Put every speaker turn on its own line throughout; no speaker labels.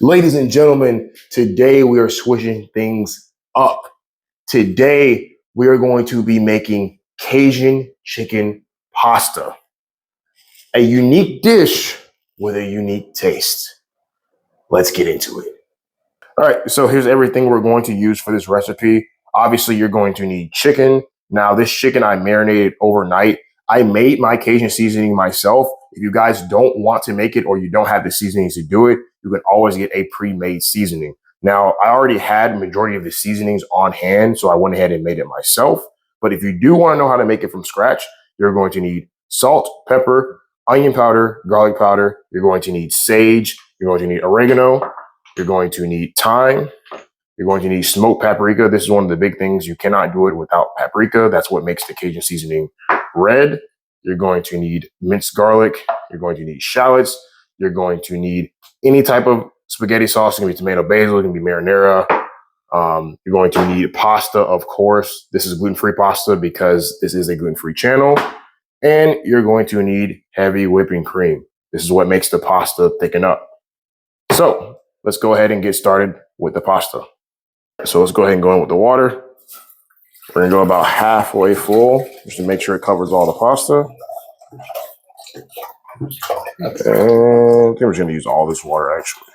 Ladies and gentlemen, today we are switching things up. Today we are going to be making Cajun chicken pasta, a unique dish with a unique taste. Let's get into it. All right, so here's everything we're going to use for this recipe. Obviously, you're going to need chicken. Now, this chicken I marinated overnight. I made my Cajun seasoning myself. If you guys don't want to make it or you don't have the seasonings to do it, you can always get a pre-made seasoning. Now, I already had majority of the seasonings on hand, so I went ahead and made it myself. But if you do want to know how to make it from scratch, you're going to need salt, pepper, onion powder, garlic powder. You're going to need sage. You're going to need oregano. You're going to need thyme. You're going to need smoked paprika. This is one of the big things. You cannot do it without paprika. That's what makes the Cajun seasoning red. You're going to need minced garlic. You're going to need shallots. You're going to need any type of spaghetti sauce. It can be tomato basil. It can be marinara. You're going to need pasta, of course. This is gluten-free pasta because this is a gluten-free channel. And you're going to need heavy whipping cream. This is what makes the pasta thicken up. So let's go ahead and get started with the pasta. So let's go ahead and go in with the water. We're gonna go about halfway full just to make sure it covers all the pasta. And I think we're just gonna use all this water actually.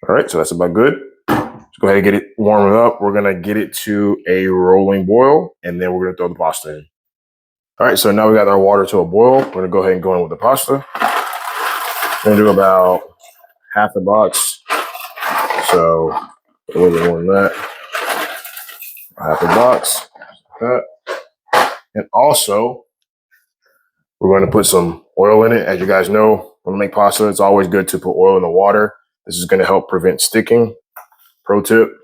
All right, so that's about good. Let's go ahead and get it warming up. We're gonna get it to a rolling boil and then we're gonna throw the pasta in. All right, so now we got our water to a boil. We're gonna go ahead and go in with the pasta. We're gonna do about half the box. So a little bit more than that. Half a box. Like that. And also, we're going to put some oil in it. As you guys know, when we make pasta, it's always good to put oil in the water. This is going to help prevent sticking. Pro tip.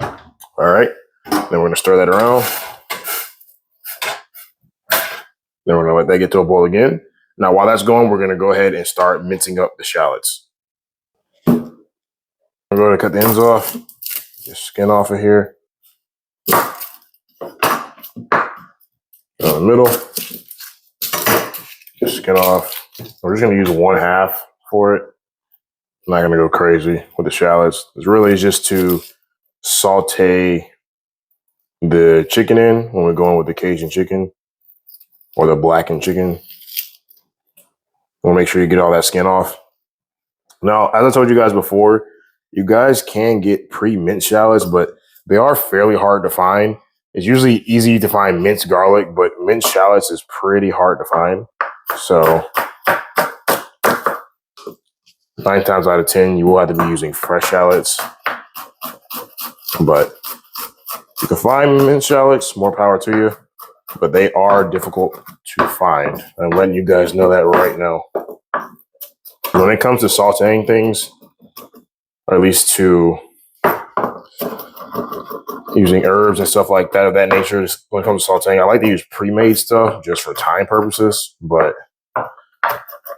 All right. Then we're going to stir that around. Then we're going to let that get to a boil again. Now, while that's going, we're going to go ahead and start mincing up the shallots. I'm going to cut the ends off. Get skin off of here. In the middle. Get skin off. We're just going to use 1/2 for it. I'm not going to go crazy with the shallots. It's really just to saute the chicken in when we're going with the Cajun chicken or the blackened chicken. We'll make sure you get all that skin off. Now, as I told you guys before, you guys can get pre-minced shallots, but they are fairly hard to find. It's usually easy to find minced garlic, but minced shallots is pretty hard to find. So 9 times out of 10, you will have to be using fresh shallots. But you can find minced shallots, more power to you, but they are difficult to find. I'm letting you guys know that right now. When it comes to sauteing things, or at least to using herbs and stuff like that of that nature, when it comes to sauteing, I like to use pre-made stuff just for time purposes, but a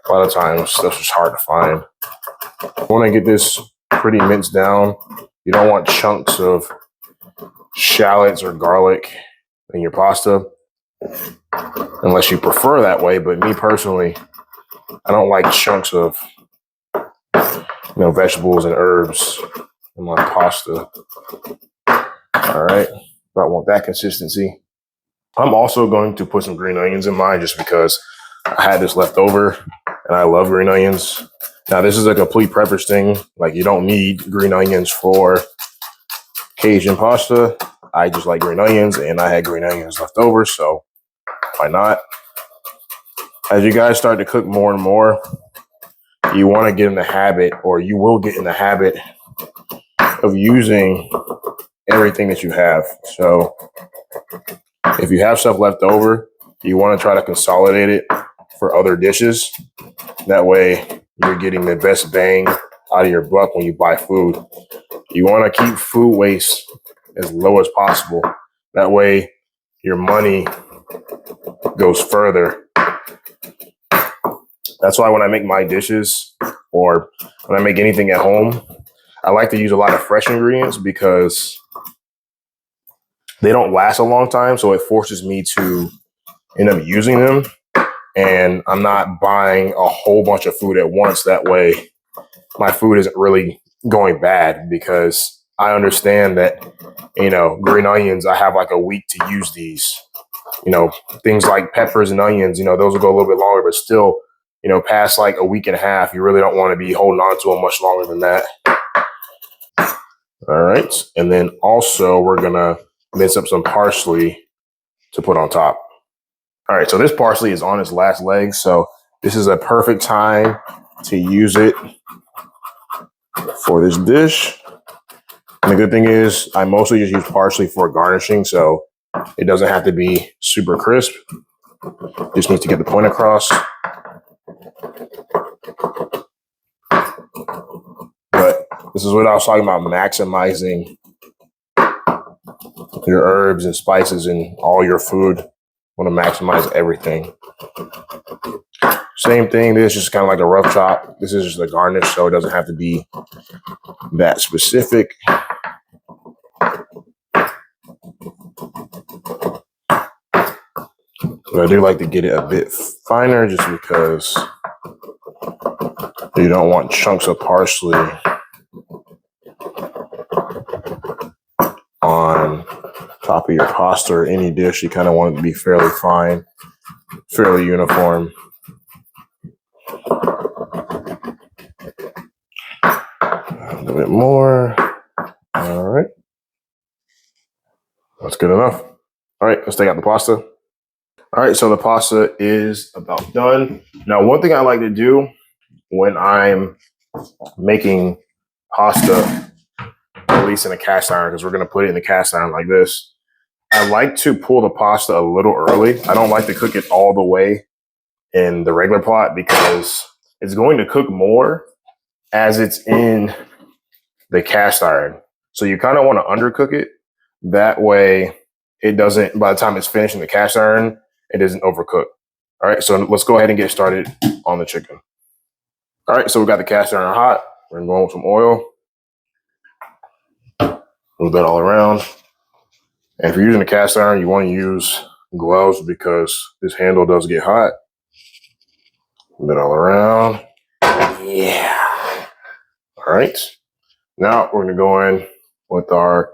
lot of times stuff's just hard to find. Want to get this pretty minced down. You don't want chunks of shallots or garlic in your pasta, unless you prefer that way. But me personally, I don't like chunks of vegetables and herbs in my pasta. All right, I want that consistency. I'm also going to put some green onions in mine just because I had this left over and I love green onions. Now, this is a complete preference thing. Like, you don't need green onions for Cajun pasta. I just like green onions and I had green onions left over, so why not? As you guys start to cook more and more, you want to get in the habit, or you will get in the habit of using everything that you have. So if you have stuff left over, you want to try to consolidate it for other dishes. That way you're getting the best bang out of your buck when you buy food. You want to keep food waste as low as possible. That way your money goes further. That's why when I make my dishes or when I make anything at home, I like to use a lot of fresh ingredients because they don't last a long time. So it forces me to end up using them. and I'm not buying a whole bunch of food at once. That way my food isn't really going bad, because I understand that, green onions, I have like a week to use these. Things like peppers and onions, those will go a little bit longer, but still, past like a week and a half, you really don't want to be holding on to them much longer than that. All right. And then also we're going to mince up some parsley to put on top. All right. So this parsley is on its last leg. So this is a perfect time to use it for this dish. And the good thing is I mostly just use parsley for garnishing. So it doesn't have to be super crisp. Just needs to get the point across. But this is what I was talking about, maximizing your herbs and spices in all your food. Want to maximize everything. Same thing. This is just kind of like a rough chop. This is just a garnish, so it doesn't have to be that specific. But I do like to get it a bit finer, just because you don't want chunks of parsley on top of your pasta or any dish. You kind of want it to be fairly fine, fairly uniform. A little bit more. All right. That's good enough. All right, let's take out the pasta. All right, so the pasta is about done. Now, one thing I like to do when I'm making pasta, at least in a cast iron, because we're going to put it in the cast iron like this, I like to pull the pasta a little early. I don't like to cook it all the way in the regular pot, because it's going to cook more as it's in the cast iron. So you kind of want to undercook it. That way it doesn't, by the time it's finished in the cast iron, it isn't overcooked. All right, so let's go ahead and get started on the chicken. All right, so we got the cast iron hot. We're going to go with some oil. Move that all around. And if you're using a cast iron, you want to use gloves, because this handle does get hot. Move it all around. Yeah. All right. Now we're going to go in with our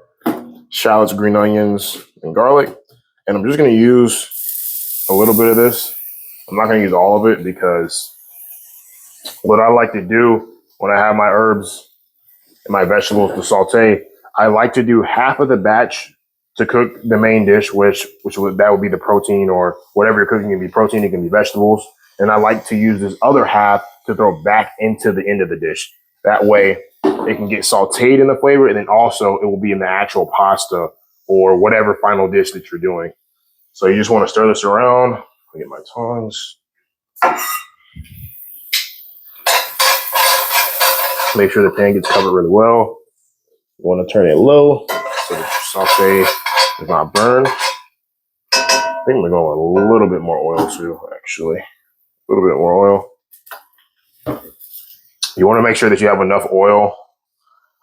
shallots, green onions, and garlic. And I'm just going to use a little bit of this. I'm not going to use all of it, because what I like to do when I have my herbs and my vegetables to saute, I like to do half of the batch to cook the main dish, which that would be the protein, or whatever you're cooking. It can be protein, it can be vegetables. And I like to use this other half to throw back into the end of the dish. That way it can get sauteed in the flavor, and then also it will be in the actual pasta or whatever final dish that you're doing. So you just want to stir this around. I'll get my tongs. Make sure the pan gets covered really well. You want to turn it low so that your saute does not burn. I think we're going with a little bit more oil too, actually. A little bit more oil. You want to make sure that you have enough oil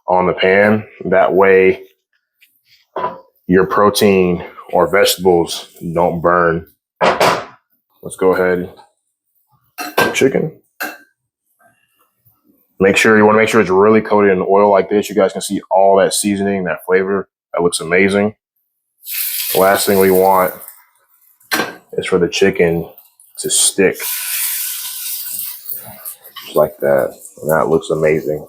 on the pan. That way your protein or vegetables don't burn. Let's go ahead and chicken. You want to make sure it's really coated in oil like this. You guys can see all that seasoning, that flavor. That looks amazing. The last thing we want is for the chicken to stick just like that. And that looks amazing.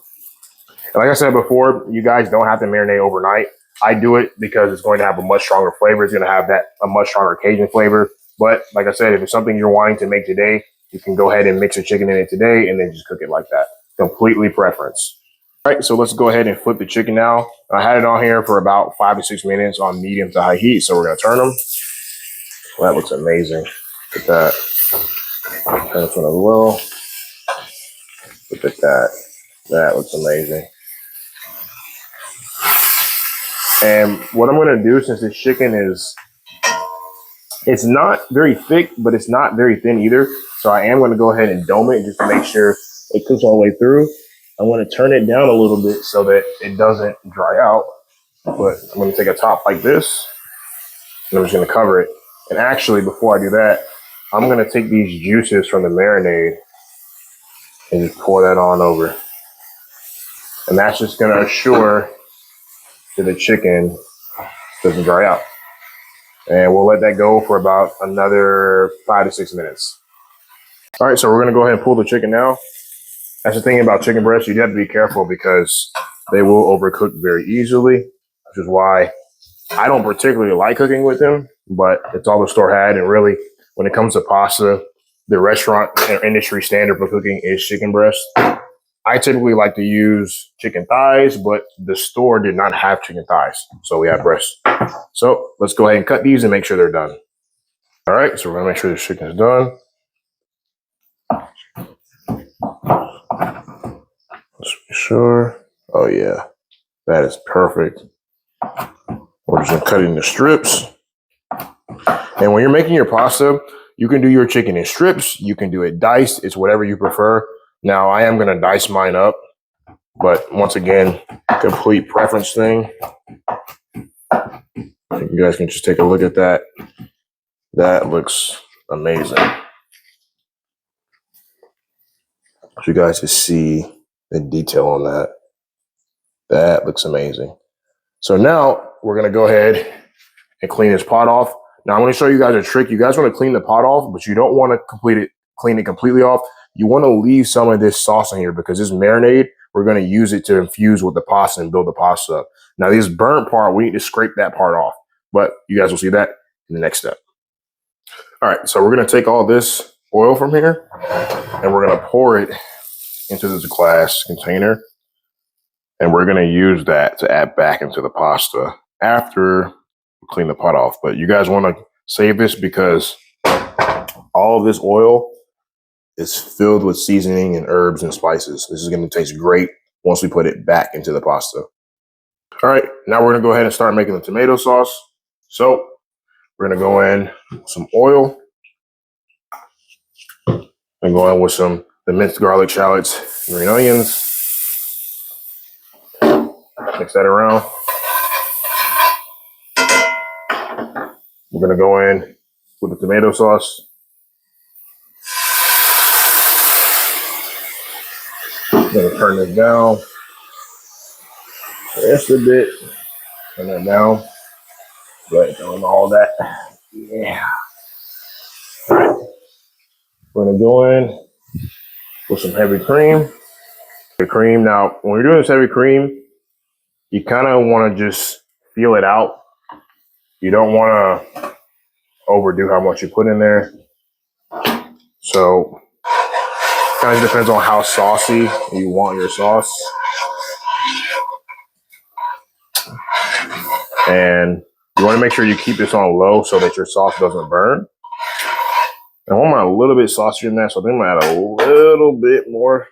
And like I said before, you guys don't have to marinate overnight. I do it because it's going to have a much stronger flavor. It's going to have a much stronger Cajun flavor. But like I said, if it's something you're wanting to make today, you can go ahead and mix the chicken in it today and then just cook it like that. Completely preference. All right, so let's go ahead and flip the chicken now. I had it on here for about 5 to 6 minutes on medium to high heat. So we're going to turn them. Well, that looks amazing. Look at that. Turn this one as well. Look at that. That looks amazing. And what I'm going to do, since this chicken it's not very thick, but it's not very thin either. So I am going to go ahead and dome it just to make sure it cooks all the way through. I want to turn it down a little bit so that it doesn't dry out. But I'm going to take a top like this, and I'm just going to cover it. And actually, before I do that, I'm gonna take these juices from the marinade and just pour that on over. And that's just gonna assure that the chicken doesn't dry out. And we'll let that go for about another 5 to 6 minutes. All right, so we're gonna go ahead and pull the chicken now. That's the thing about chicken breasts, you have to be careful because they will overcook very easily, which is why I don't particularly like cooking with them, but it's all the store had. And really, when it comes to pasta, the restaurant industry standard for cooking is chicken breast. I typically like to use chicken thighs, but the store did not have chicken thighs, so we have breasts. So let's go ahead and cut these and make sure they're done. All right, so we're gonna make sure the chicken is done. Let's be sure. Oh yeah, that is perfect. We're just gonna cut it into strips. And when you're making your pasta, you can do your chicken in strips. You can do it diced. It's whatever you prefer. Now, I am gonna dice mine up, but once again, complete preference thing. You guys can just take a look at that. That looks amazing. So you guys can see the detail on that. That looks amazing. So now we're gonna go ahead and clean this pot off. Now I'm gonna show you guys a trick. You guys wanna clean the pot off, but you don't wanna clean it completely off. You wanna leave some of this sauce in here because this marinade, we're gonna use it to infuse with the pasta and build the pasta up. Now this burnt part, we need to scrape that part off, but you guys will see that in the next step. All right, so we're gonna take all this oil from here and we're gonna pour it into this glass container. And we're gonna use that to add back into the pasta after we clean the pot off. But you guys wanna save this because all of this oil is filled with seasoning and herbs and spices. This is gonna taste great once we put it back into the pasta. All right, now we're gonna go ahead and start making the tomato sauce. So we're gonna go in with some oil and go in with the minced garlic, shallots, green onions. Mix that around. We're gonna go in with the tomato sauce. I'm gonna turn this down just a bit. Turn that down. Go ahead and throw in all that. Yeah. All right. We're gonna go in with some heavy cream. The cream. Now, when you're doing this heavy cream, you kind of want to just feel it out. You don't want to overdo how much you put in there. So, kind of depends on how saucy you want your sauce. And you want to make sure you keep this on low so that your sauce doesn't burn. I want mine a little bit saucier than that, so I think I'm gonna add a little bit more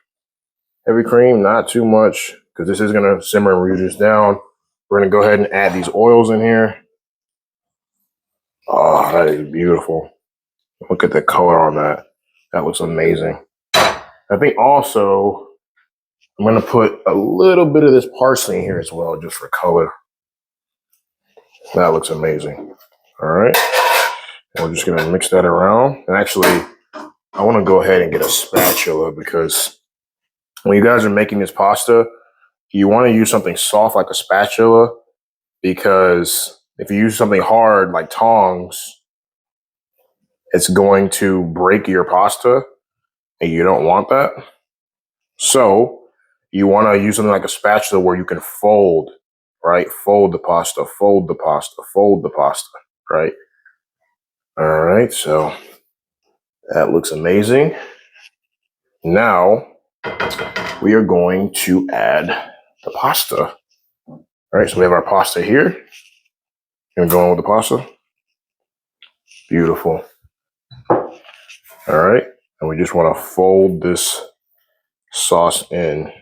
heavy cream, not too much, because this is gonna simmer and reduce down. We're gonna go ahead and add these oils in here. Oh, that is beautiful. Look at the color on that. That looks amazing. I think also I'm gonna put a little bit of this parsley in here as well, just for color. That looks amazing. All right. And we're just gonna mix that around. And actually, I wanna go ahead and get a spatula because when you guys are making this pasta, you wanna use something soft like a spatula because if you use something hard like tongs, it's going to break your pasta and you don't want that. So you wanna use something like a spatula where you can fold, right? Fold the pasta, fold the pasta, fold the pasta, right? All right, so that looks amazing. Now we are going to add the pasta. All right, so we have our pasta here. Gonna go on with the pasta. Beautiful. All right, and we just want to fold this sauce in.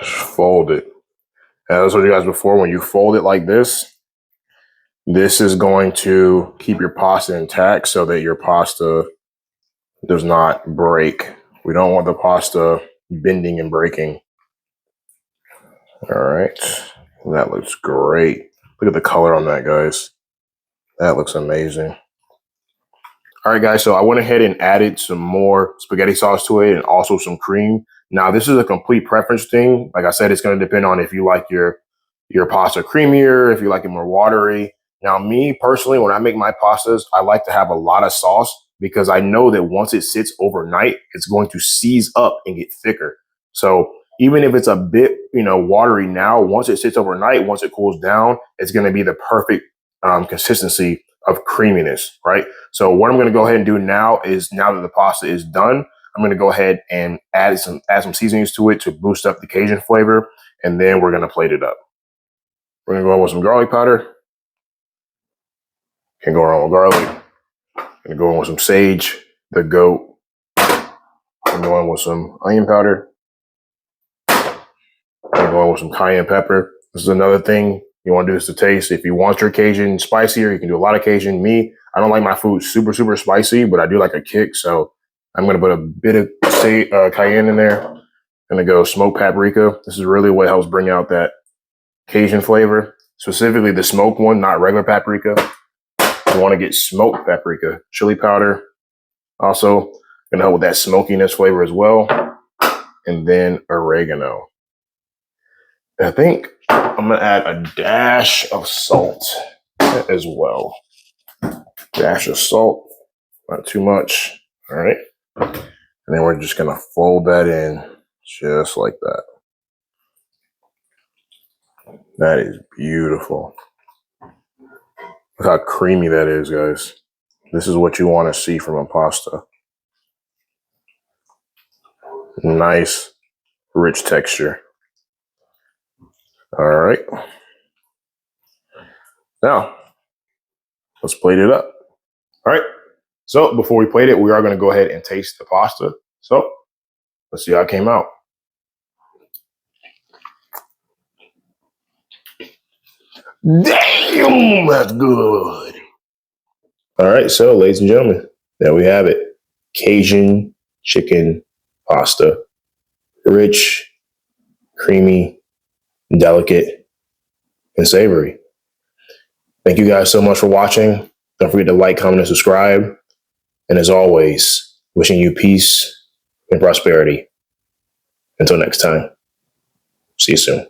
Fold it. And as I told you guys before, when you fold it like this is going to keep your pasta intact so that your pasta does not break. We don't want the pasta bending and breaking. All right, that looks great. Look at the color on that, guys. That looks amazing. All right, guys, so I went ahead and added some more spaghetti sauce to it and also some cream. Now, this is a complete preference thing. Like I said, it's going to depend on if you like your pasta creamier, if you like it more watery. Now, me personally, when I make my pastas, I like to have a lot of sauce because I know that once it sits overnight, it's going to seize up and get thicker. So even if it's a bit, watery now, once it sits overnight, once it cools down, it's going to be the perfect consistency of creaminess, right? So what I'm going to go ahead and do now is, now that the pasta is done, I'm going to go ahead and add some seasonings to it to boost up the Cajun flavor, and then we're going to plate it up. We're going to go in with some garlic powder. Can't go wrong with garlic. Going to go in with some sage, the goat. I'm going with some onion powder. I'm going with some cayenne pepper. This is another thing you want to do this to taste. If you want your Cajun spicier, you can do a lot of Cajun. Me, I don't like my food super, super spicy, but I do like a kick. So I'm going to put a bit of cayenne in there. I'm going to go smoked paprika. This is really what helps bring out that Cajun flavor, specifically the smoked one, not regular paprika. You want to get smoked paprika, chili powder. Also, going to help with that smokiness flavor as well. And then oregano. And I think I'm going to add a dash of salt as well. Dash of salt, not too much. All right. And then we're just going to fold that in just like that. That is beautiful. Look how creamy that is, guys. This is what you want to see from a pasta. Nice, rich texture. All right. Now, let's plate it up. All right. So before we plate it, we are going to go ahead and taste the pasta. So let's see how it came out. Damn, that's good. All right. So, ladies and gentlemen, there we have it. Cajun chicken pasta. Rich, creamy, delicate, and savory. Thank you guys so much for watching. Don't forget to like, comment, and subscribe. And as always, wishing you peace and prosperity. Until next time, see you soon.